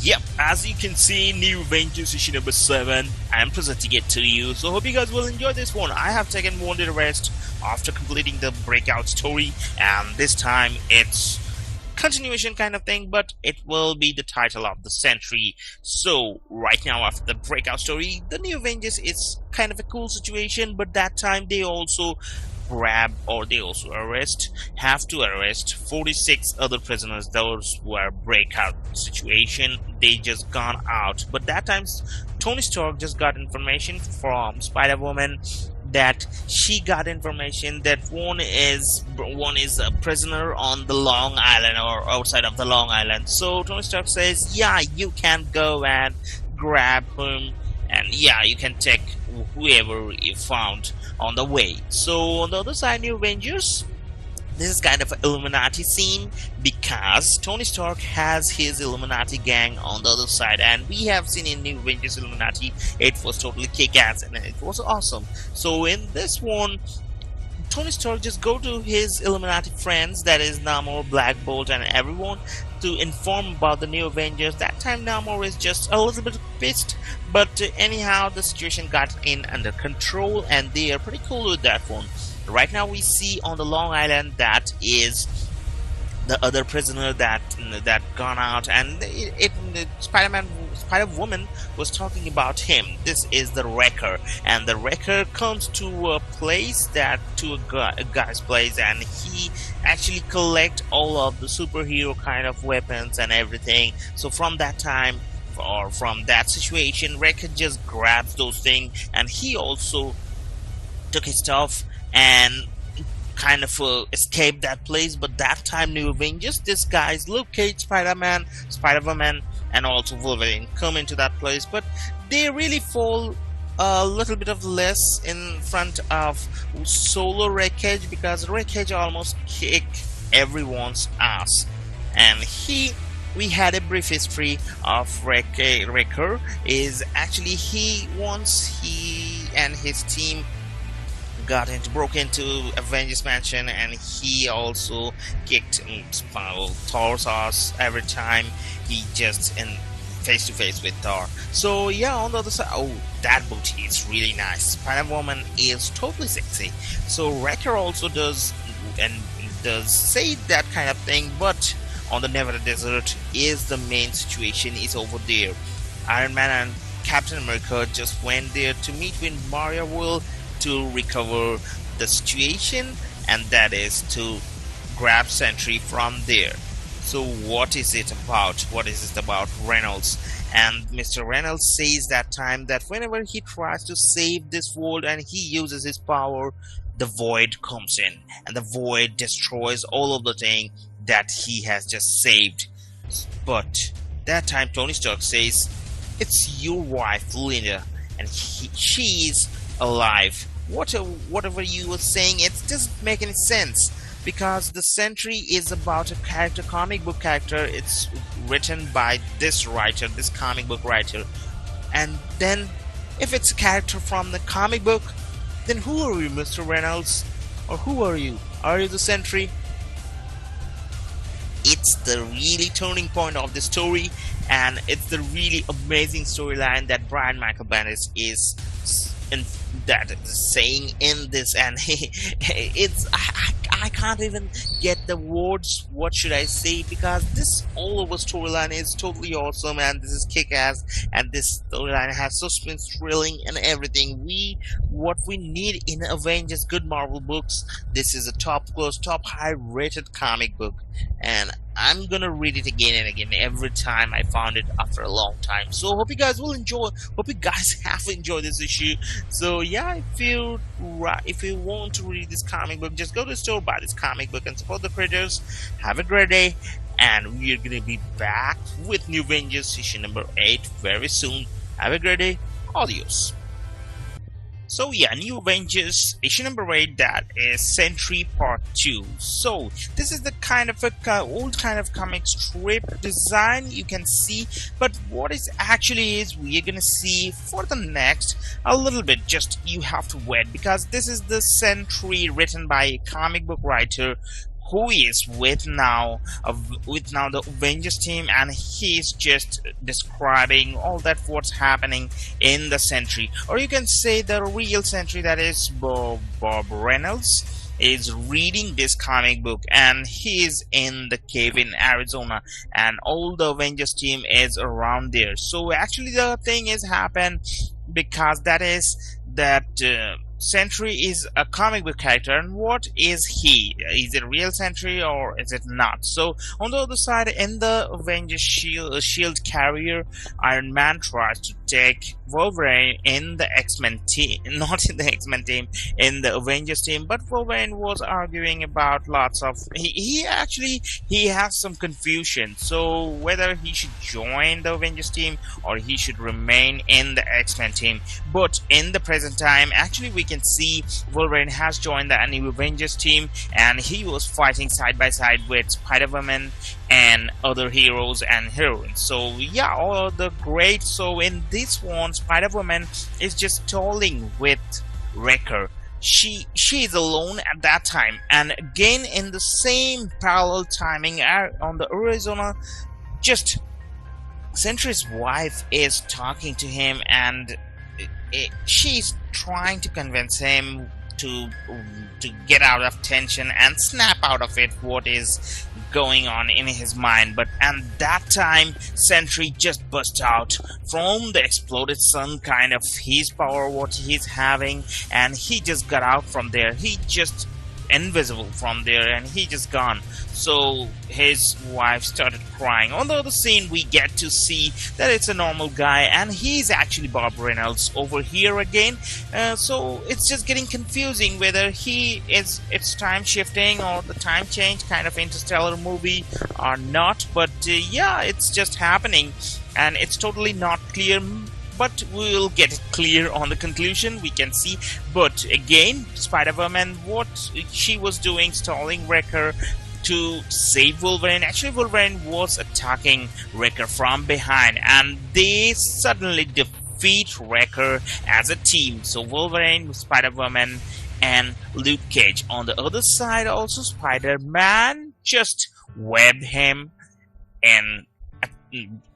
Yep, as you can see, New Avengers issue number 7, I'm presenting it to you. So hope you guys will enjoy this one. I have taken 1 day rest after completing the breakout story, and this time it's continuation kind of thing, but it will be the title of the Sentry. So right now, after the breakout story, the New Avengers is kind of a cool situation, but that time they also have to arrest 46 other prisoners. Those were breakout situation, they just gone out. But that time Tony Stark just got information from Spider-Woman that she got information that one is a prisoner on the Long Island or outside of the Long Island. So Tony Stark says, yeah, you can go and grab him, and yeah, you can take whoever you found on the way. So on the other side, New Avengers, this is kind of an Illuminati scene because Tony Stark has his Illuminati gang on the other side, and we have seen in New Avengers Illuminati, it was totally kick-ass and it was awesome. So in this one, Tony Stark just go to his Illuminati friends, that is Namor, Black Bolt, and everyone, to inform about the New Avengers. That time Namor is just a little bit pissed, but anyhow the situation got under control and they are pretty cool with that one. Right now we see on the Long Island that is the other prisoner that gone out, and Spider-Woman was talking about him. This is the Wrecker, and the Wrecker comes to a place a guy's place, and he actually collect all of the superhero kind of weapons and everything. So from that time, or from that situation, Wrecker just grabs those things, and he also took his stuff and kind of escape that place. But that time New Avengers, this guys locate Spider-Man, Spider-Woman, and also Wolverine come into that place, but they really fall a little bit of less in front of Solo Wreckage, because Wreckage almost kicked everyone's ass. And we had a brief history of Wrecker. Is actually once he and his team broke into Avengers Mansion, and he also kicked Thor's ass every time he just in face to face with Thor. So yeah, on the other side, oh, that booty is really nice. Spider-Woman is totally sexy. So Wrecker also does say that kind of thing, but on the Nevada Desert is the main situation is over there. Iron Man and Captain America just went there to meet with Maria Will to recover the situation, and that is to grab Sentry from there. So what is it about? What is it about Reynolds? And Mr. Reynolds says that time that whenever he tries to save this world and he uses his power, the void comes in, and the void destroys all of the thing that he has just saved. But that time Tony Stark says, it's your wife Linda, and she is alive. Whatever you were saying, it doesn't make any sense, because the Sentry is about a character, comic book character. It's written by this writer, this comic book writer, and then if it's a character from the comic book, then who are you, Mr. Reynolds? Or who are you? Are you the Sentry? It's the really turning point of the story, and it's the really amazing storyline that Brian Michael Bendis is saying in this, and I can't even get the words. What should I say? Because this all over storyline is totally awesome, and this is kick-ass, and this storyline has suspense, thrilling, and everything. What we need in Avengers good Marvel books. This is a top high rated comic book, and I'm gonna read it again and again every time I found it after a long time. So hope you guys will enjoy. Hope you guys have enjoyed this issue. So yeah, if you want to read this comic book, just go to the store, buy this comic book, and support the creators. Have a great day, and we're gonna be back with New Avengers issue number 8 very soon. Have a great day. Adios. So yeah, New Avengers issue number 8, that is Sentry Part 2. So this is the kind of a old kind of comic strip design you can see, but what is actually is we're gonna see for the next a little bit. Just you have to wait, because this is the Sentry written by a comic book writer who is with now the Avengers team, and he's just describing all that what's happening in the Sentry, or you can say the real Sentry, that is Bob Reynolds, is reading this comic book, and he's in the cave in Arizona, and all the Avengers team is around there. So actually the thing is happened because that Sentry is a comic book character, and what is he? Is it a real Sentry or is it not? So on the other side, in the Avengers shield carrier, Iron Man tries to take Wolverine in the X-Men team, not in the X-Men team, in the Avengers team. But Wolverine was arguing about lots of he has some confusion. So whether he should join the Avengers team or he should remain in the X-Men team. But in the present time, actually we can see Wolverine has joined the new Avengers team, and he was fighting side by side with Spider-Woman and other heroes and heroines. So yeah, all the great. So in this one, Spider-Woman is just stalling with Wrecker. She is alone at that time, and again in the same parallel timing on the Arizona, just Sentry's wife is talking to him, and she's trying to convince him to get out of tension and snap out of it what is going on in his mind. But at that time, Sentry just burst out from the exploded sun, kind of his power what he's having, and he just got out from there. He just invisible from there, and he just gone. So his wife started crying. On the other scene, we get to see that it's a normal guy, and he's actually Bob Reynolds over here again. So it's just getting confusing whether it's time shifting or the time change, kind of Interstellar movie or not. But yeah, it's just happening, and it's totally not clear. But we'll get it clear on the conclusion, we can see. But again, Spider-Woman, what she was doing, stalling Wrecker to save Wolverine. Actually, Wolverine was attacking Wrecker from behind, and they suddenly defeat Wrecker as a team. So Wolverine, Spider-Woman, and Luke Cage. On the other side, also Spider-Man just webbed him and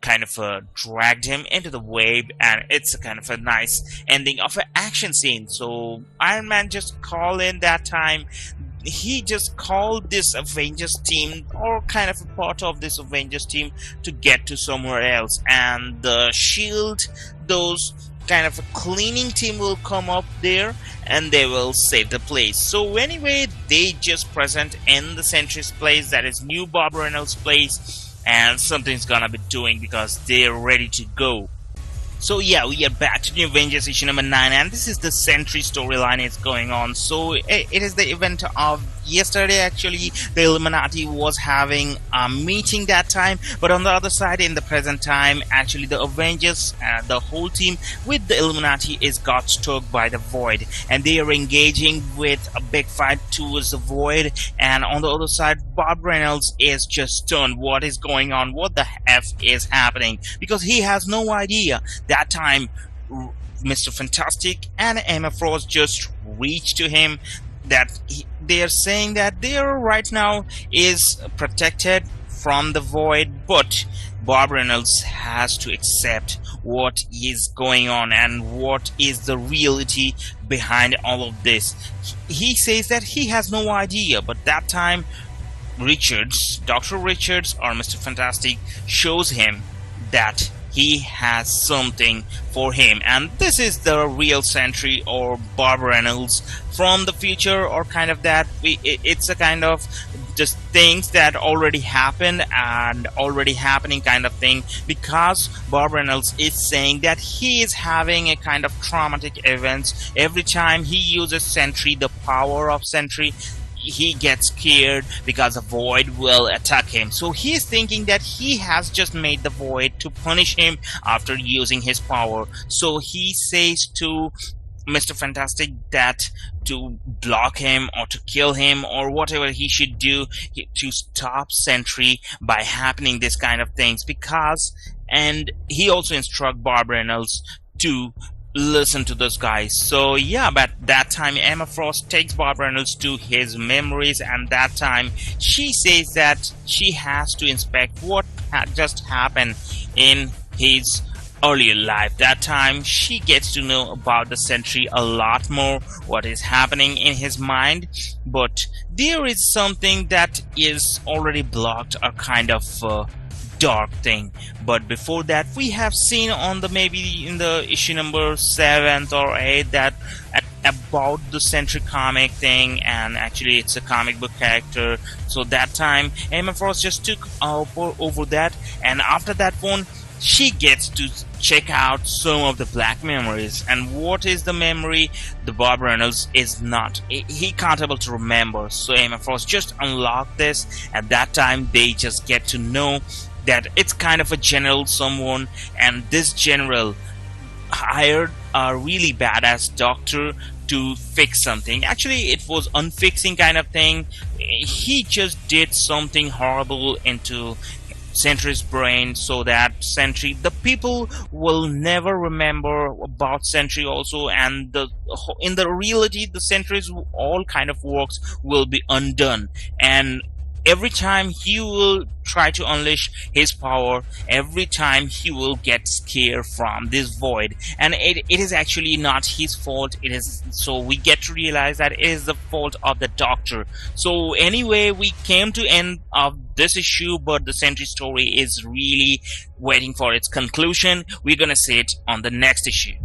kind of dragged him into the wave, and it's a kind of a nice ending of an action scene. So Iron Man just called in that time. He just called this Avengers team, or kind of a part of this Avengers team, to get to somewhere else, and the shield, those kind of a cleaning team will come up there and they will save the place. So anyway, they just present in the Sentry's place, that is new Bob Reynolds' place, and something's gonna be doing because they're ready to go. So yeah, we are back to New Avengers issue number 9, and this is the Sentry storyline is going on. So it is the event of yesterday. Actually, the Illuminati was having a meeting that time, but on the other side, in the present time, actually the Avengers, the whole team with the Illuminati is got struck by the Void, and they are engaging with a big fight towards the Void. And on the other side, Bob Reynolds is just stunned. What is going on? What the F is happening? Because he has no idea. That time, Mr. Fantastic and Emma Frost just reached to him that they are saying that they are right now is protected from the Void, but Bob Reynolds has to accept what is going on and what is the reality behind all of this. He says that he has no idea, but that time Dr. Richards or Mr. Fantastic shows him that he has something for him, and this is the real Sentry or Bob Reynolds from the future, or kind of that. It's a kind of just things that already happened and already happening kind of thing, because Bob Reynolds is saying that he is having a kind of traumatic events every time he uses Sentry, the power of Sentry. He gets scared because the Void will attack him. So he's thinking that he has just made the Void to punish him after using his power. So he says to Mr. Fantastic that to block him or to kill him or whatever he should do to stop Sentry by happening this kind of things. And he also instructs Bob Reynolds to listen to this, guys. So yeah, but that time Emma Frost takes Bob Reynolds to his memories, and that time she says that she has to inspect what just happened in his earlier life. That time she gets to know about the Sentry a lot more, what is happening in his mind, but there is something that is already blocked, a kind of dark thing. But before that, we have seen on the maybe in the issue number 7th or 8th that about the Sentry comic thing, and actually it's a comic book character. So that time Emma Frost just took over that, and after that one she gets to check out some of the black memories. And what is the memory? The Bob Reynolds is not, he can't able to remember. So Emma Frost just unlocked this. At that time they just get to know that it's kind of a general someone, and this general hired a really badass doctor to fix something. Actually it was unfixing kind of thing. He just did something horrible into Sentry's brain, so that Sentry, the people will never remember about Sentry also, and in the reality the Sentry's all kind of works will be undone. And every time he will try to unleash his power, every time he will get scared from this void, and it is actually not his fault. It is, so we get to realize that it is the fault of the doctor. So anyway, we came to end of this issue, but the Sentry story is really waiting for its conclusion. We're gonna see it on the next issue.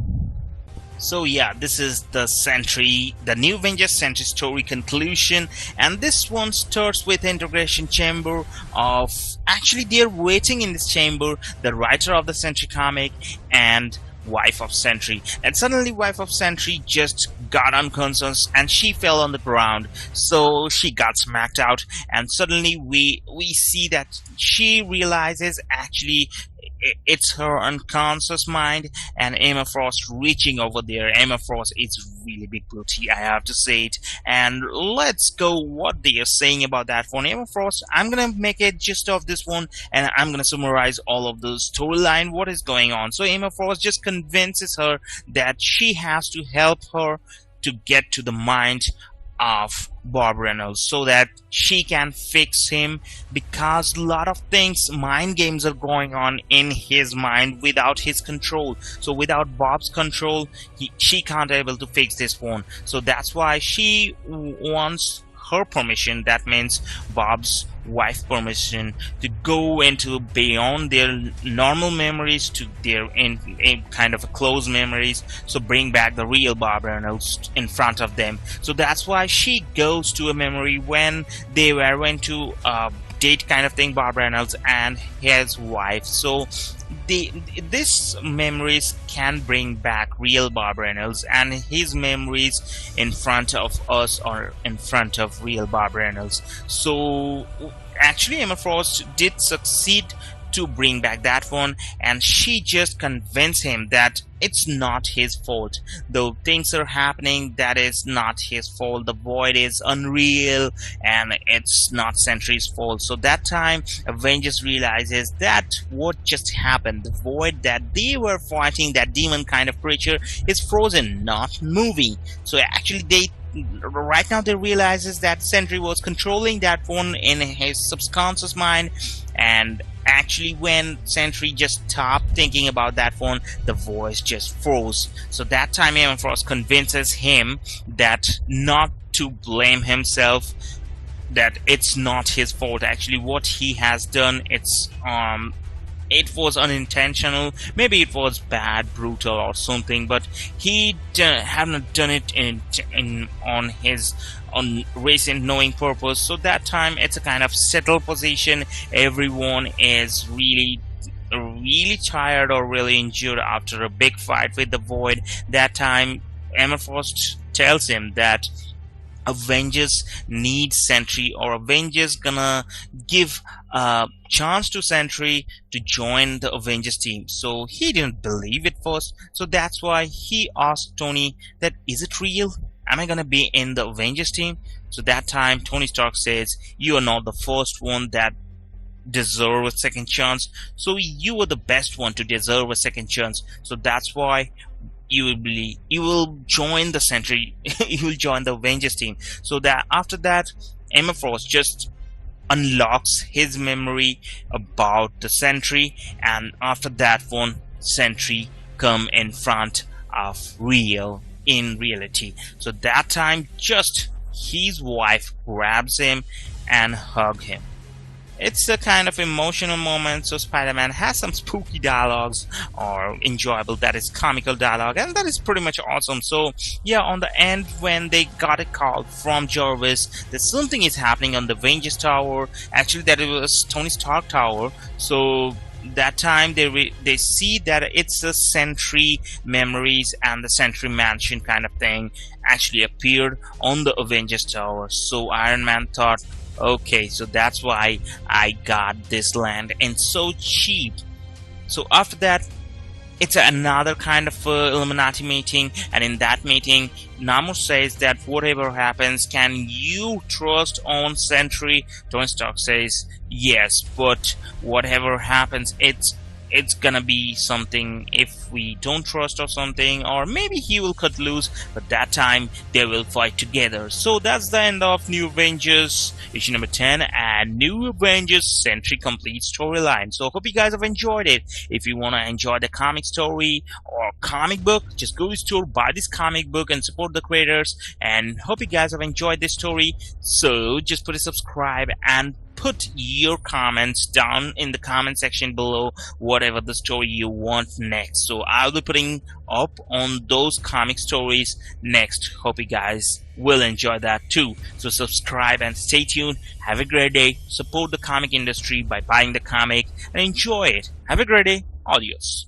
So yeah, this is the Sentry, the New Avengers Sentry story conclusion, and this one starts with integration chamber of, actually they're waiting in this chamber, the writer of the Sentry comic and wife of Sentry, and suddenly wife of Sentry just got unconscious and she fell on the ground, so she got smacked out, and suddenly we see that she realizes actually it's her unconscious mind, and Emma Frost reaching over there. Emma Frost is really big booty, I have to say it. And let's go what they are saying about that one. Emma Frost, I'm gonna make a gist of this one, and I'm gonna summarize all of the storyline, what is going on. So Emma Frost just convinces her that she has to help her to get to the mind of Bob Reynolds so that she can fix him, because a lot of things, mind games are going on in his mind without his control. So without Bob's control, she can't able to fix this one. So that's why she wants her permission, that means Bob's wife permission, to go into beyond their normal memories to their in kind of a close memories, so bring back the real Bob Reynolds in front of them. So that's why she goes to a memory when they went to date kind of thing, Bob Reynolds and his wife. So this memories can bring back real Bob Reynolds, and his memories in front of us or in front of real Bob Reynolds. So actually Emma Frost did succeed to bring back that one, and she just convinced him that it's not his fault. Though things are happening, that is not his fault. The void is unreal and it's not Sentry's fault. So that time Avengers realizes that what just happened, the void that they were fighting, that demon kind of creature, is frozen, not moving. So actually right now they realizes that Sentry was controlling that one in his subconscious mind, and actually when Sentry just stopped thinking about that one, the voice just froze. So that time Emma Frost convinces him that not to blame himself, that it's not his fault. Actually what he has done, it was unintentional, maybe it was bad, brutal or something, but he haven't done it on recent knowing purpose. So that time it's a kind of settled position. Everyone is really tired or really injured after a big fight with the void. That time Emma Frost tells him that Avengers need Sentry, or Avengers gonna give a chance to Sentry to join the Avengers team. So he didn't believe it first, so that's why he asked Tony that, is it real? Am I gonna be in the Avengers team? So that time Tony Stark says, you are not the first one that deserve a second chance, so you were the best one to deserve a second chance. So that's why you will join the Sentry, you will join the Avengers team. So that after that, Emma Frost just unlocks his memory about the Sentry, and after that one, Sentry come in front of real in reality. So that time, just his wife grabs him and hug him. It's a kind of emotional moment, so Spider-Man has some spooky dialogues or enjoyable, that is comical dialogue, and that is pretty much awesome. So yeah, on the end when they got a call from Jarvis that something is happening on the Avengers Tower, actually that it was Tony Stark Tower, so that time they see that it's a Sentry memories and the Sentry mansion kind of thing actually appeared on the Avengers Tower. So Iron Man thought, okay, so that's why I got this land and so cheap. So after that, it's another kind of Illuminati meeting, and in that meeting, Namor says that whatever happens, can you trust on Sentry? Tony Stark says yes, but whatever happens, it's gonna be something if we don't trust or something, or maybe he will cut loose, but that time they will fight together. So that's the end of New Avengers issue number 10 and New Avengers Sentry complete storyline. So hope you guys have enjoyed it. If you want to enjoy the comic story or comic book, just go to the store, buy this comic book and support the creators, and hope you guys have enjoyed this story. So just put a subscribe and put your comments down in the comment section below, whatever the story you want next. So I'll be putting up on those comic stories next. Hope you guys will enjoy that too. So subscribe and stay tuned. Have a great day. Support the comic industry by buying the comic and enjoy it. Have a great day. Adios.